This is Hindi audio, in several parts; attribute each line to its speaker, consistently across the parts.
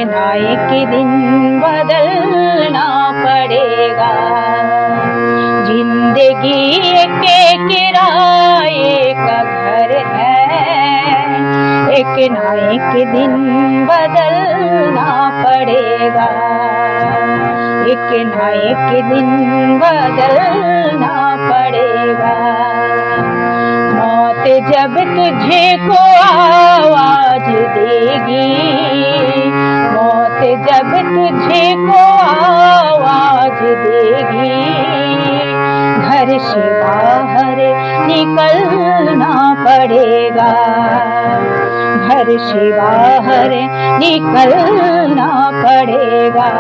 Speaker 1: ना एक दिन बदलना पड़ेगा। जिंदगी के किराए का घर है, एक ना एक दिन बदलना पड़ेगा। एक ना एक दिन बदलना पड़ेगा। मौत जब तुझे को आवाज देगी, मौत जब तुझे को आवाज देगी, घर से बाहर निकलना पड़ेगा। घर से बाहर निकलना पड़ेगा।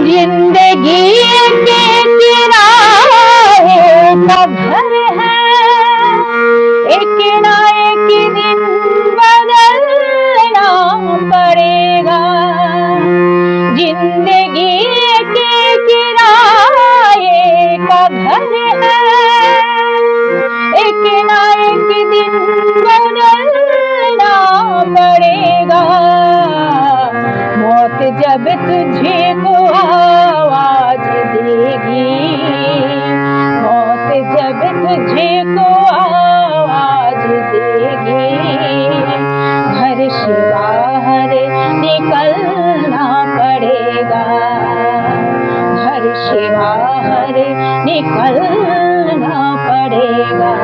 Speaker 1: जिंदगी के किराए का घर है, एक ना एक दिन बदलना पड़ेगा। जिंदगी के किराए का घर है, एक ना एक दिन बदलना पड़ेगा। मौत जब तुझे को आवाज देगी, मौत जब तुझे को आवाज देगी, घर से बाहर निकलना पड़ेगा। घर से बाहर निकलना पड़ेगा।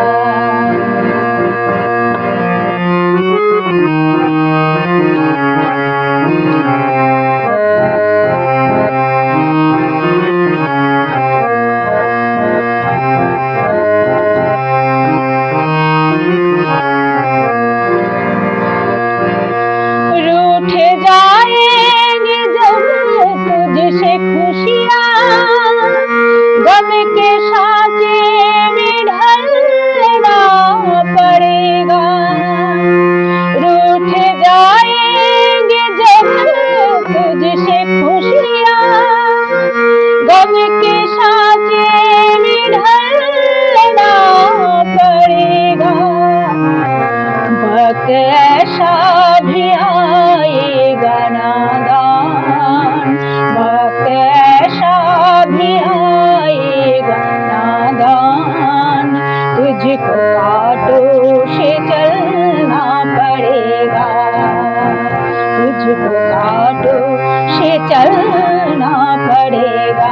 Speaker 1: गम के साँचे में ढलना पड़ेगा। रूठ जाएंगे जब तुझसे खुशियाँ, गम के साँचे में ढलना पड़ेगा। वक्त ऐसा भी आएगा नादान, वक्त ऐसा भी आएगा नादान, तुझको कांटों से चलना पड़ेगा। तुझको कांटों से चलना पड़ेगा।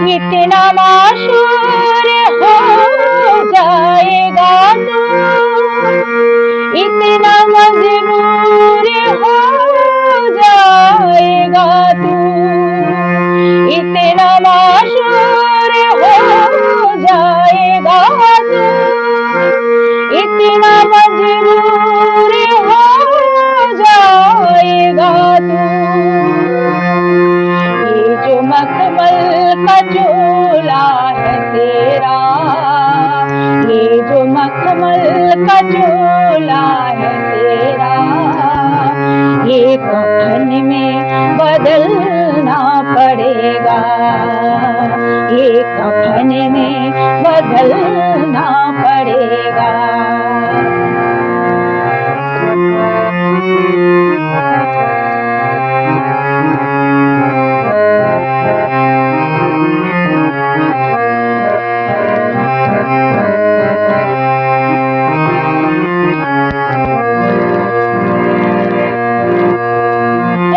Speaker 1: इतना माशूर हो जाएगा तू, इतना मजबूर हो जाएगा तू, इतना माशूर हो जाएगा तू, इतना मजबूर हो जाएगा तू। ये जो मखमल का चोला है तेरा, ये जो मखमल का चोला है तेरा, ये कफन में बदलना पड़ेगा। ये कफन में बदलना पड़ेगा।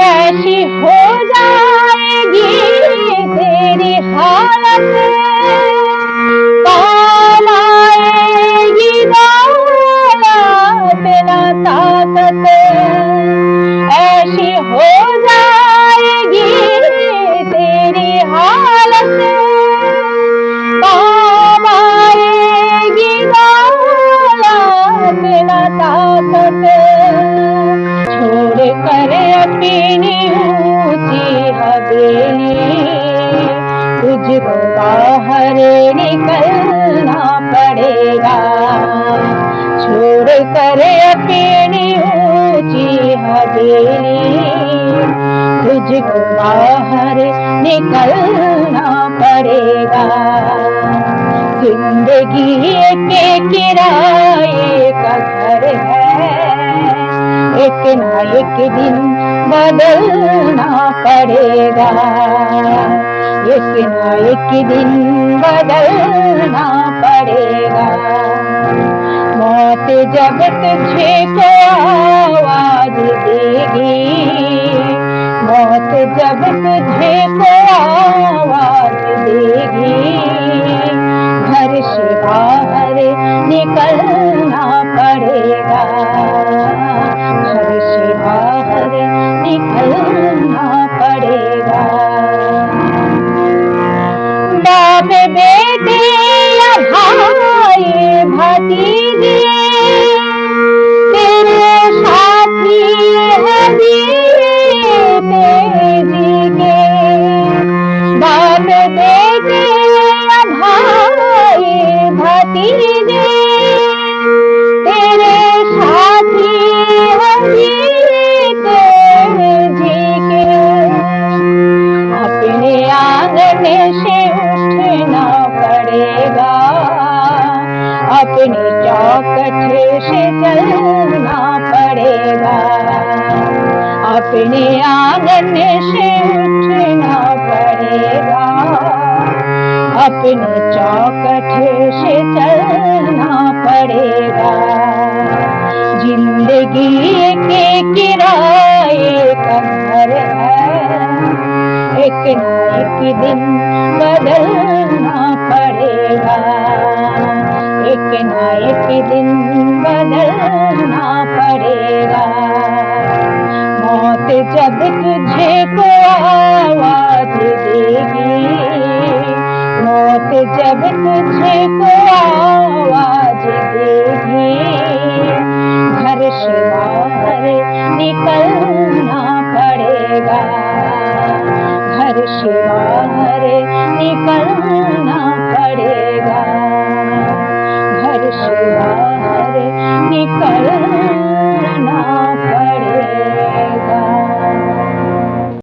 Speaker 1: ऐसी हो जाएगी तेरी हालत, काम आएगी ना निकलना पड़ेगा। छोड़ कर अपनी ऊंची हवेली, तुझको बाहर निकलना पड़ेगा। जिंदगी के किराए का घर है, एक ना एक दिन बदलना पड़ेगा। एक ना एक दिन बदलना पड़ेगा। मौत जब तुझे को आवाज देगी, मौत जब तुझे को आवाज देगी, घर से बाहर निकलना पड़ेगा। घर से बाहर निकलना पड़ेगा। बाप बेटे या भाई भतीजे तेरे साथी है तेजी के। बाप बेटे या भाई भतीजे तेरे साथी है तेजी के। अपने आंगन से उठना पड़ेगा, अपनी चौखट से चलना पड़ेगा। अपने आंगन से उठना पड़ेगा, अपनी चौखट से चलना पड़ेगा। जिंदगी के किराए का घर है, एक ना एक दिन बदलना पड़ेगा। एक ना एक दिन बदलना पड़ेगा। मौत जब तुझे को आवाज देगी, मौत जब तुझे को आवाज देगी, घर से बाहर निकलना पड़ेगा। घर से बाहर निकलना